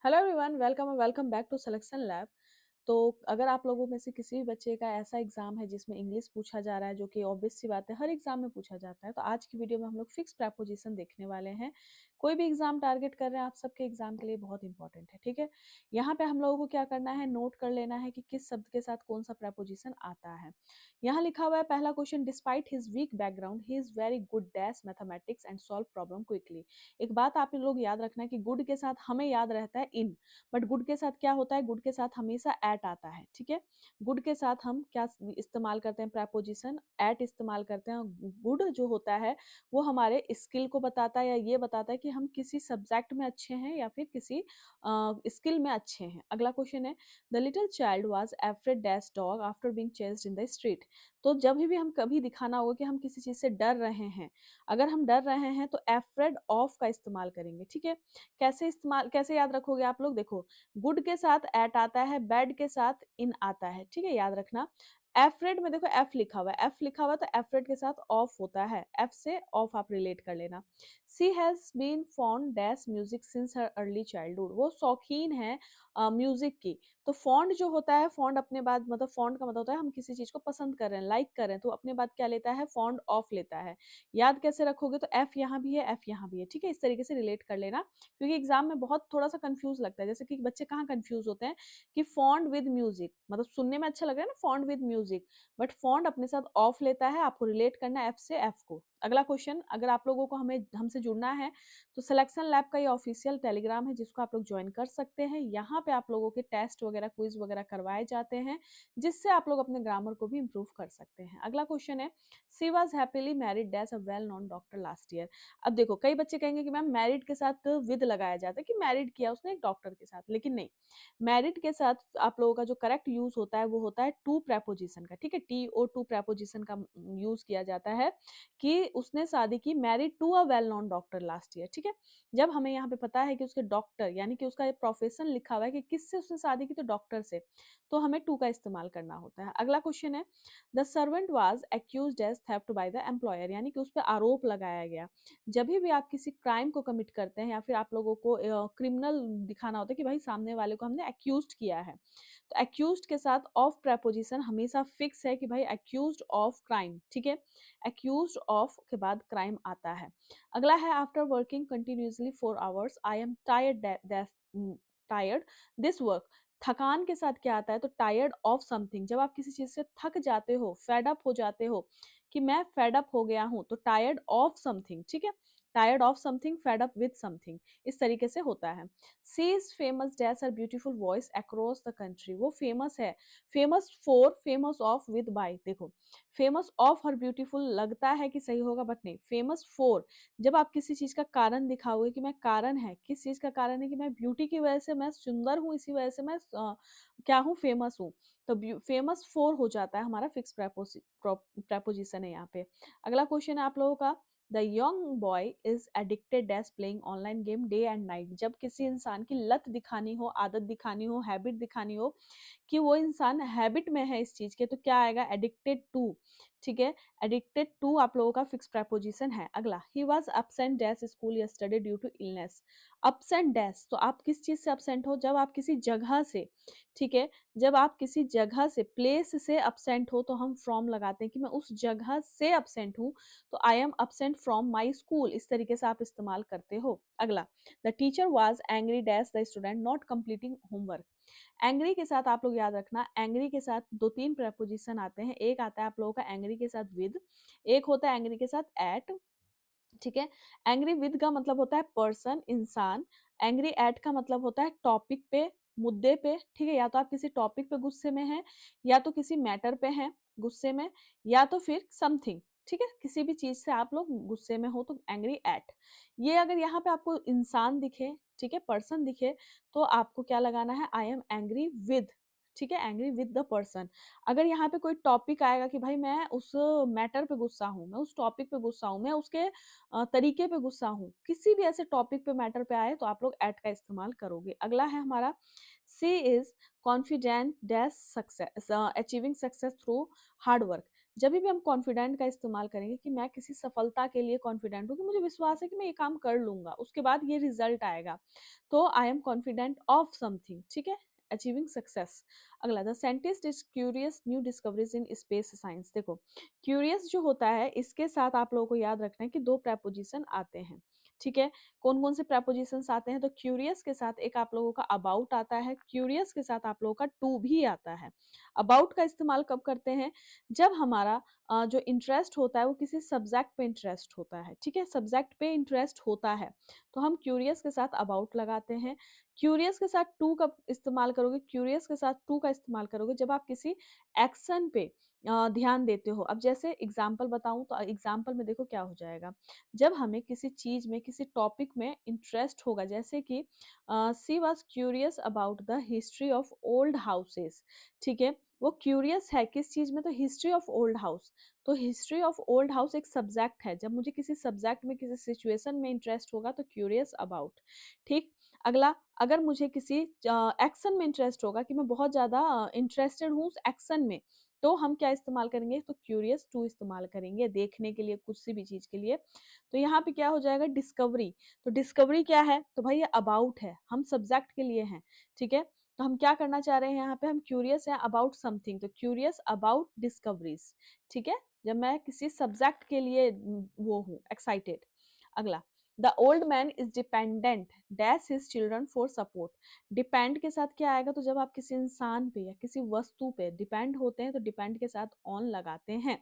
Hello everyone, welcome और welcome back to Selection Lab. तो अगर आप लोगों में से किसी भी बच्चे का ऐसा एग्जाम है जिसमें इंग्लिश पूछा जा रहा है, जो कि ऑब्वियस सी बात है हर एग्जाम में पूछा जाता है, तो आज की वीडियो में हम लोग फिक्स प्रेपोजिशन देखने वाले हैं। कोई भी एग्जाम टारगेट कर रहे हैं, आप सबके एग्जाम के लिए बहुत इंपॉर्टेंट है। ठीक है, यहाँ पे हम लोगों को क्या करना है, नोट कर लेना है कि किस शब्द के साथ कौन सा प्रेपोजिशन आता है। यहाँ लिखा हुआ है पहला question, despite his weak background he is very good dash mathematics and solve problem quickly. एक बात आप लोग याद रखना है कि गुड के साथ हमें याद रहता है इन, बट गुड के साथ क्या होता है, गुड के साथ हमेशा एट आता है। ठीक है, गुड के साथ हम क्या इस्तेमाल करते हैं, प्रेपोजिशन एट इस्तेमाल करते हैं। गुड जो होता है वो हमारे स्किल को बताता है, या ये बताता है कि हम किसी सब्जेक्ट में अच्छे हैं या फिर किसी स्किल में अच्छे हैं। अगला क्वेश्चन है, the little child was afraid dash dog after being chased in the street. तो जब भी हम कभी दिखाना होगा कि हम किसी चीज से डर रहे हैं, अगर हम डर रहे हैं तो एफ्रेड ऑफ का इस्तेमाल करेंगे। ठीक है, कैसे याद रखोगे आप लोग, देखो गुड के साथ एट आता है, बैड के साथ इन आता है। ठीक है, याद रखना। एफ्रेड में देखो एफ लिखा हुआ है, एफ लिखा हुआ है तो एफ्रेड के साथ ऑफ होता है, एफ से ऑफ आप रिलेट कर लेना। She has been fond dash music since her early childhood, वो शौकीन है म्यूजिक की। तो फॉन्ड जो होता है, फॉन्ड अपने बाद मतलब फॉन्ड का मतलब होता है हम किसी चीज को पसंद कर रहे हैं, लाइक कर रहे हैं, तो अपने बाद क्या लेता है, फॉन्ड ऑफ लेता है। याद कैसे रखोगे, तो एफ यहाँ भी है, एफ यहाँ भी है। ठीक है, इस तरीके से रिलेट कर लेना, क्योंकि एग्जाम में बहुत थोड़ा सा कंफ्यूज लगता है। जैसे कि बच्चे कहाँ कंफ्यूज होते हैं कि फॉन्ड विद म्यूजिक, मतलब सुनने में अच्छा लग रहा है ना fond with music, but fond अपने साथ ऑफ लेता है, आपको रिलेट करना है एफ से एफ को। अगला क्वेश्चन, अगर आप लोगों को हमें हमसे जुड़ना है तो सिलेक्शन लैब का ये ऑफिशियल टेलीग्राम है जिसको आप लोग ज्वाइन कर सकते हैं। यहाँ पे आप लोगों के टेस्ट वगैरह क्विज वगैरह करवाए जाते हैं, जिससे आप लोग अपने ग्रामर को भी इम्प्रूव कर सकते हैं। अगला क्वेश्चन है, she was happily married dash a well known doctor last year. अब देखो कई बच्चे कहेंगे कि मैम मैरिड के साथ विद लगाया जाता है कि मैरिड किया उसने एक डॉक्टर के साथ, लेकिन नहीं, मैरिड के साथ आप लोगों का जो करेक्ट यूज होता है वो होता है टू प्रेपोजिशन का। ठीक है, टी ओ टू प्रेपोजिशन का यूज किया जाता है कि उसने शादी की, married to a well known doctor last year. ठीक है, जब हमें यहाँ पे पता है कि उसके डॉक्टर यानी कि उसका प्रोफेशन लिखा हुआ है कि किससे उसने शादी की, तो डॉक्टर से, तो हमें टू का इस्तेमाल करना होता है। अगला क्वेश्चन है, the servant was accused as theft by the employer, यानी कि उस पर आरोप लगाया गया। जब भी आप किसी क्राइम को कमिट करते हैं या फिर आप लोगों को क्रिमिनल दिखाना होता है कि भाई सामने वाले को हमने एक्यूज्ड किया है, तो एक्यूज्ड के साथ ऑफ प्रेपोजिशन हमेशा फिक्स है कि भाई एक्यूज्ड ऑफ क्राइम। ठीक है, एक्यूज्ड ऑफ के बाद क्राइम आता है। अगला है, after working continuously 4 hours I am tired this work. थकान के साथ क्या आता है, तो टायर्ड ऑफ समथिंग, जब आप किसी चीज से थक जाते हो, फेड अप हो जाते हो, कि मैं फेड अप हो गया हूं, तो टायर्ड ऑफ समथिंग। ठीक है, tired of something, fed up with something, इस तरीके से होता है। She is famous dash her beautiful voice across the country, वो फेमस है, famous for, famous of with by. देखो फेमस ऑफ हर ब्यूटीफुल लगता है कि सही होगा, बट नहीं, फेमस फॉर, जब आप किसी चीज का कारण दिखाओगे कि मैं कारण है, किस चीज का कारण है कि मैं ब्यूटी की वजह से मैं सुंदर हूँ, इसी वजह से मैं क्या हूँ, फेमस हूँ, तो फेमस फॉर हो जाता है हमारा फिक्स प्रेपोजिशन है यहाँ पे। अगला क्वेश्चन है आप लोगों का, the young boy is addicted dash playing online game day and night. जब किसी इंसान की लत दिखानी हो, आदत दिखानी हो, हैबिट दिखानी हो कि वो इंसान हैबिट में है इस चीज के, तो क्या आएगा, एडिक्टेड टू। ठीक है, एडिक्टेड टू आप लोगों का फिक्स प्रेपोजिशन है। अगला, he was absent dash school yesterday due to illness. Absent dash, तो आप किस चीज से अपसेंट हो, जब आप किसी जगह से, ठीक है, जब आप किसी जगह से, प्लेस से अपसेंट हो, तो हम फ्रॉम लगाते हैं कि मैं उस जगह से अपसेंट हूँ, तो I M absent from my school, इस तरीके से आप इस्तेमाल करते हो। अगला, the teacher was angry dash the student not completing homework. Angry के साथ आप लोग याद रखना, एंग्री के साथ दो तीन प्रपोजिशन आते हैं, एक आता है आप लोगों का एंग्री के साथ विद, एक होता है एंग्री के साथ एट। ठीक है, एंग्री विद का मतलब होता है पर्सन, इंसान। एंग्री एट का मतलब होता है टॉपिक पे, मुद्दे पे। ठीक है, या तो आप किसी टॉपिक पे गुस्से में हैं, या तो किसी मैटर पे हैं गुस्से में, या तो फिर समथिंग। ठीक है, किसी भी चीज से आप लोग गुस्से में हो, तो एंग्री एट। ये अगर यहाँ पे आपको इंसान दिखे, ठीक है, पर्सन दिखे, तो आपको क्या लगाना है, आई एम एंग्री विद। ठीक है, एंग्री विद द पर्सन। अगर यहाँ पे कोई टॉपिक आएगा कि भाई मैं उस मैटर पे गुस्सा हूँ, मैं उस टॉपिक पे गुस्सा हूँ, मैं उसके तरीके पे गुस्सा हूँ, किसी भी ऐसे टॉपिक पे मैटर पे आए, तो आप लोग एट का इस्तेमाल करोगे। अगला है हमारा, she is confident dash success achieving success through hard work. जब भी हम कॉन्फिडेंट का इस्तेमाल करेंगे कि मैं किसी सफलता के लिए कॉन्फिडेंट हूँ, कि मुझे विश्वास है कि मैं ये काम कर लूँगा, उसके बाद ये रिज़ल्ट आएगा। तो I am confident of something, ठीक है? Achieving success. अगला, the scientist is curious new discoveries in space science. देखो, क्यूरियस जो होता है, इसके साथ आप लोगों को याद रखना है कि 2 प्रेपोज़िशन आते हैं, ठीक है? कौन-कौन से प्रेपोज़िशंस आते हैं? तो क्यूरियस के साथ एक आप लोगों का अबाउट आता है, क्यूरियस के साथ आप लोगों का टू भी आता है। अबाउट का इस्तेमाल कब करते हैं? जब हमारा जो इंटरेस्ट होता है वो किसी सब्जेक्ट पे इंटरेस्ट होता है, ठीक है? सब्जेक्ट पे इंटरेस्ट होता है, तो हम क्यूरियस के साथ अबाउट लगाते हैं। क्यूरियस के साथ टू कब इस्तेमाल करोगे? क्यूरियस के साथ टू का इस्तेमाल करोगे जब आप किसी एक्शन पे ध्यान देते हो। अब जैसे एग्ज़ाम्पल बताऊँ तो एग्ज़ाम्पल में देखो क्या हो जाएगा। जब हमें किसी चीज़ में, किसी टॉपिक में इंटरेस्ट होगा, जैसे कि she was curious about the history of old houses, ठीक है? वो क्यूरियस है किस चीज़ में? तो हिस्ट्री ऑफ ओल्ड हाउस। तो हिस्ट्री ऑफ ओल्ड हाउस एक सब्जेक्ट है। जब मुझे किसी सब्जेक्ट में, किसी सिचुएशन में इंटरेस्ट होगा तो क्यूरियस अबाउट, ठीक? अगला, अगर मुझे किसी एक्शन में इंटरेस्ट होगा कि मैं बहुत ज़्यादा इंटरेस्टेड हूँ उस एक्शन में, तो हम क्या इस्तेमाल करेंगे? तो क्यूरियस टू इस्तेमाल करेंगे देखने के लिए, कुछ भी चीज़ के लिए। तो यहाँ पे क्या हो जाएगा? डिस्कवरी। तो डिस्कवरी क्या है? तो भाई ये अबाउट है, हम सब्जेक्ट के लिए हैं, ठीक है? तो हम क्या करना चाह रहे हैं यहाँ पे? हम क्यूरियस हैं अबाउट समथिंग, तो क्यूरियस अबाउट डिस्कवरीज, ठीक है? जब मैं किसी सब्जेक्ट के लिए वो हूँ एक्साइटेड। अगला, the old man is dependent dash his children for support. Depend के साथ क्या आएगा? तो जब आप किसी इंसान पे या किसी वस्तु पे डिपेंड होते हैं तो डिपेंड के साथ ऑन लगाते हैं,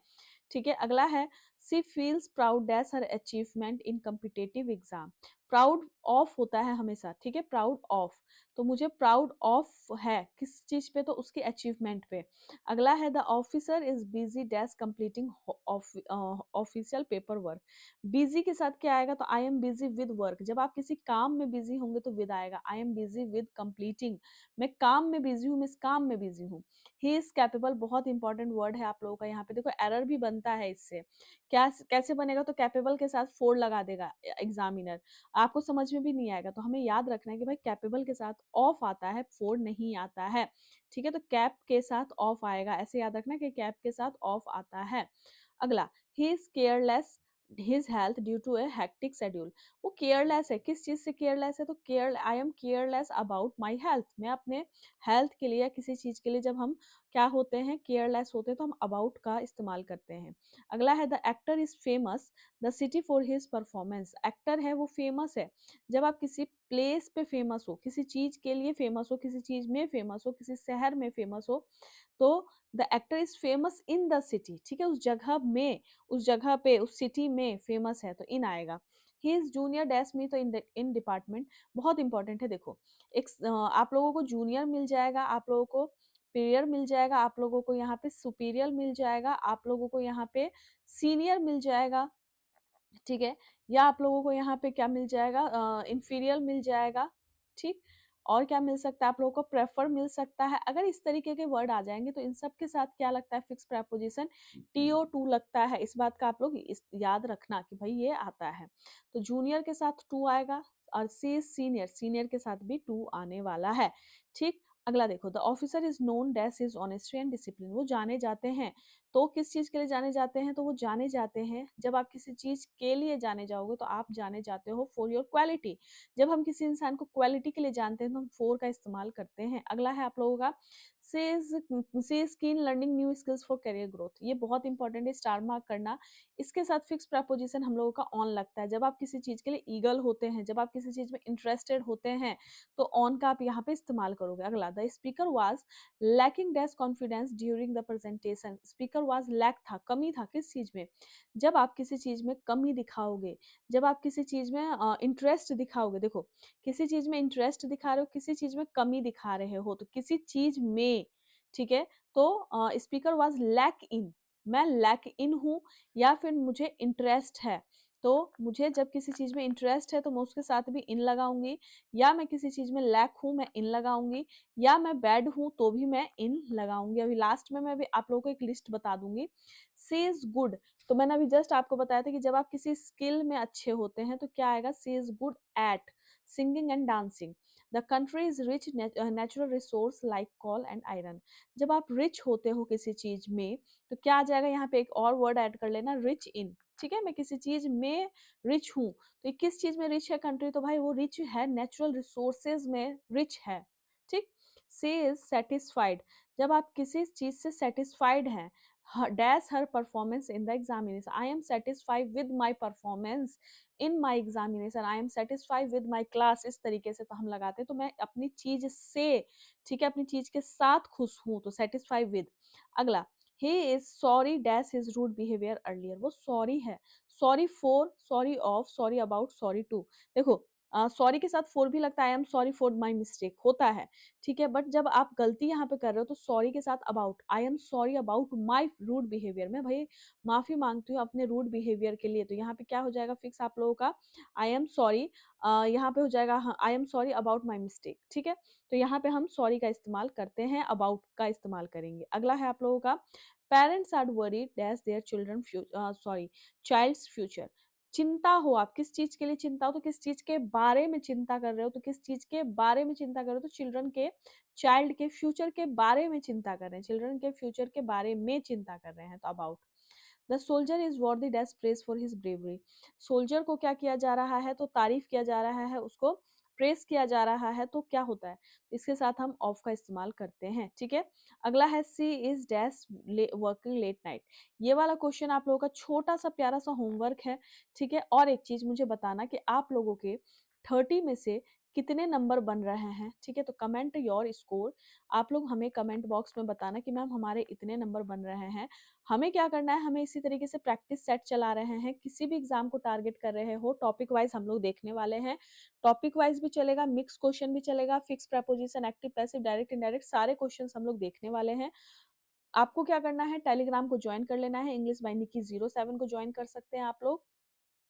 ठीक है? अगला है, she feels proud dash her achievement in competitive exam. Proud of होता है हमेशा, ठीक है? प्राउड ऑफ, तो मुझे प्राउड ऑफ है किस चीज पे? तो उसकी अचीवमेंट पे। अगला है, the officer is busy dash completing official paper work. Busy के साथ क्या आएगा? तो I am busy with work. जब आप किसी काम में बिजी होंगे तो विद आएगा। I am busy with completing, मैं काम में बिजी हूँ, मैं इस काम में बिजी हूँ। ही इज कैपेबल, बहुत इंपॉर्टेंट वर्ड है आप लोगों का यहाँ पे। देखो एरर भी बनता है इससे, क्या कैसे बनेगा? तो कैपेबल के साथ फोर लगा देगा एग्जामिनर, आपको समझ में भी नहीं आएगा। तो हमें याद रखना है कि भाई कैपेबल के साथ ऑफ आता है, फोर नहीं आता है, ठीक है? तो कैप के साथ ऑफ आएगा, ऐसे याद रखना कि कैप के साथ ऑफ आता है। अगला, he is careless his health due to a hectic schedule. वो केयरलेस है, किस चीज से केयरलेस है? तो care, I am careless about my health. मैं अपने हेल्थ के लिए या किसी चीज के लिए जब हम क्या होते हैं? केयरलेस होते हैं, तो हम अबाउट का इस्तेमाल करते हैं। अगला है, the actor is famous the city for his performance. Actor है वो फेमस है, जब आप किसी प्लेस पे फेमस हो, किसी चीज के लिए फेमस हो, किसी चीज में फेमस हो, किसी शहर में फेमस हो, तो the actor is famous in the city, ठीक है? उस जगह में, उस जगह पे, उस सिटी में फेमस है, तो इन आएगा। ही इज जूनियर डैश मी, तो इन डिपार्टमेंट, बहुत इंपॉर्टेंट है। देखो, एक आप लोगों को जूनियर मिल जाएगा, आप लोगों को पीरियर मिल जाएगा, आप लोगों को यहाँ पे सुपीरियर मिल जाएगा, आप लोगों को यहाँ पे सीनियर मिल जाएगा, ठीक है? या आप लोगों को यहाँ पे क्या मिल जाएगा? इंफीरियर मिल जाएगा, ठीक? और क्या मिल सकता है? आप लोगों को प्रेफर मिल सकता है। अगर इस तरीके के वर्ड आ जाएंगे तो इन सब के साथ क्या लगता है? फिक्स प्रेपोजिशन टीओ टू लगता है। इस बात का आप लोग याद रखना कि भाई ये आता है। तो जूनियर के साथ टू आएगा, और सी सीनियर, सीनियर के साथ भी टू आने वाला है, ठीक? अगला देखो, the officer is known dash is honesty and discipline. वो जाने जाते हैं, तो किस चीज के लिए जाने जाते हैं? तो वो जाने जाते हैं, जब आप किसी चीज के लिए जाने जाओगे तो आप जाने जाते हो फॉर योर क्वालिटी। जब हम किसी इंसान को क्वालिटी के लिए जानते हैं तो हम फॉर का इस्तेमाल करते हैं। अगला है आप लोगों का, से skin learning new skills for career growth. ये बहुत इंपॉर्टेंट है, स्टार मार्क करना। इसके साथ फिक्स प्रपोजिशन हम लोगों का ऑन लगता है। जब आप किसी चीज के लिए ईगल होते हैं, जब आप किसी चीज में इंटरेस्टेड होते हैं, तो ऑन का आप यहाँ पे इस्तेमाल करोगे। अगला, the speaker was lacking dash confidence during the presentation. Speaker was lack था, कमी था किस चीज में? जब आप किसी चीज में कमी दिखाओगे, जब आप किसी चीज में इंटरेस्ट दिखाओगे, देखो किसी चीज में इंटरेस्ट दिखा रहे हो, किसी चीज में कमी दिखा रहे हो, तो किसी चीज में, ठीक है? तो स्पीकर वाज लैक इन, मैं लैक इन हूँ या फिर मुझे इंटरेस्ट है। तो मुझे जब किसी चीज में इंटरेस्ट है तो मैं उसके साथ भी इन लगाऊंगी, या मैं किसी चीज में लैक हूँ मैं इन लगाऊंगी, या मैं बैड हूँ तो भी मैं इन लगाऊंगी। अभी लास्ट में मैं भी आप लोगों को एक लिस्ट बता दूंगी। सी इज गुड, तो मैंने अभी जस्ट आपको बताया था कि जब आप किसी स्किल में अच्छे होते हैं तो क्या आएगा? She is good at, singing and dancing. The country is rich natural resource like coal and iron. जब आप rich होते हो किसी चीज में तो क्या आ जाएगा, यहाँ पे एक और वर्ड ऐड कर लेना, rich in। ठीक है, मैं किसी चीज में रिच हूँ, तो ये किस चीज में रिच है कंट्री, तो भाई वो रिच है, नेचुरल रिसोर्सेज में रिच है। ठीक। सी इज सेटिस्फाइड, जब आप किसी चीज से सेटिस्फाइड हैं, dash her performance in the examination, I am satisfied with my performance in my examination, I am satisfied with my class, इस तरीके से तो हम लगाते हैं, तो मैं अपनी चीज से, ठीक है, अपनी चीज के साथ खुश हूं, तो सेटिस्फाई विद। अगला, he is sorry dash his rude behavior earlier, वो सॉरी है, sorry for, sorry of, sorry about, sorry to. देखो सॉरी के साथ फोर भी लगता है, I am sorry for my mistake होता है, ठीक है, बट जब आप गलती यहाँ पे कर रहे हो तो सॉरी के साथ about, I am sorry about my rude behaviour, मैं भाई माफी मांगती हूँ अपने रूड बिहेवियर के लिए, तो यहाँ पे क्या हो जाएगा फिक्स आप लोगों का, आई एम सॉरी, यहाँ पे हो जाएगा आई am sorry about my mistake. ठीक है, तो यहाँ पे हम सॉरी का इस्तेमाल करते हैं, अबाउट का इस्तेमाल करेंगे। अगला है आप लोगों का, parents are worried dash their children sorry child's future, चिंता हो, आप किस चीज के लिए चिंता हो, तो किस चीज के बारे में चिंता कर रहे हो, तो किस चीज के बारे में चिंता कर रहे हो, तो चिल्ड्रन के, चाइल्ड के फ्यूचर के बारे में चिंता कर रहे हैं, चिल्ड्रन के फ्यूचर के बारे में चिंता कर रहे हैं, तो अबाउट। द सोल्जर इज वर्दी dash praise for his bravery, soldier को क्या किया जा रहा है, तो तारीफ किया जा रहा है, उसको प्रेस किया जा रहा है, तो क्या होता है, इसके साथ हम ऑफ का इस्तेमाल करते हैं। ठीक है, अगला है she is dash working late night, ये वाला क्वेश्चन आप लोगों का छोटा सा प्यारा सा होमवर्क है। ठीक है, और एक चीज मुझे बताना कि आप लोगों के 30 में से कितने नंबर बन रहे हैं। ठीक है, तो कमेंट योर स्कोर, आप लोग हमें कमेंट बॉक्स में बताना कि मैम हमारे इतने नंबर बन रहे हैं। हमें क्या करना है, हमें इसी तरीके से प्रैक्टिस सेट चला रहे हैं, किसी भी एग्जाम को टारगेट कर रहे हो, टॉपिक वाइज हम लोग देखने वाले हैं, टॉपिक वाइज भी चलेगा, मिक्स क्वेश्चन भी चलेगा, fix preposition, active passive, direct indirect, सारे क्वेश्चंस हम लोग देखने वाले हैं। आपको क्या करना है, टेलीग्राम को ज्वाइन कर लेना है, इंग्लिश बाय निकी 07 को ज्वाइन कर सकते हैं आप लोग,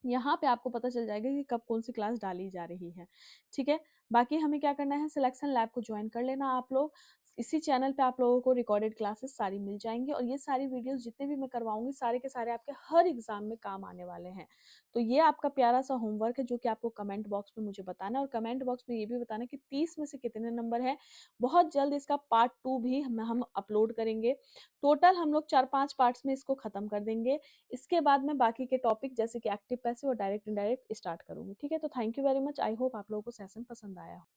यहाँ पे आपको पता चल जाएगा कि कब कौन सी क्लास डाली जा रही है। ठीक है, बाकी हमें क्या करना है, सिलेक्शन लैब को ज्वाइन कर लेना आप लोग, इसी चैनल पे आप लोगों को रिकॉर्डेड क्लासेस सारी मिल जाएंगी, और ये सारी वीडियोस जितने भी मैं करवाऊंगी सारे के सारे आपके हर एग्जाम में काम आने वाले हैं। तो ये आपका प्यारा सा होमवर्क है जो कि आपको कमेंट बॉक्स में मुझे बताना है, और कमेंट बॉक्स में ये भी बताना कि 30 में से कितने नंबर है। बहुत जल्द इसका पार्ट 2 भी हम अपलोड करेंगे, टोटल हम लोग 4-5 पार्ट्स में इसको खत्म कर देंगे। इसके बाद मैं बाकी के टॉपिक जैसे कि एक्टिव पैसिव और डायरेक्ट इनडायरेक्ट स्टार्ट करूंगी। ठीक है, तो thank you very much, I hope आप लोगों को सेशन पसंद आया हो।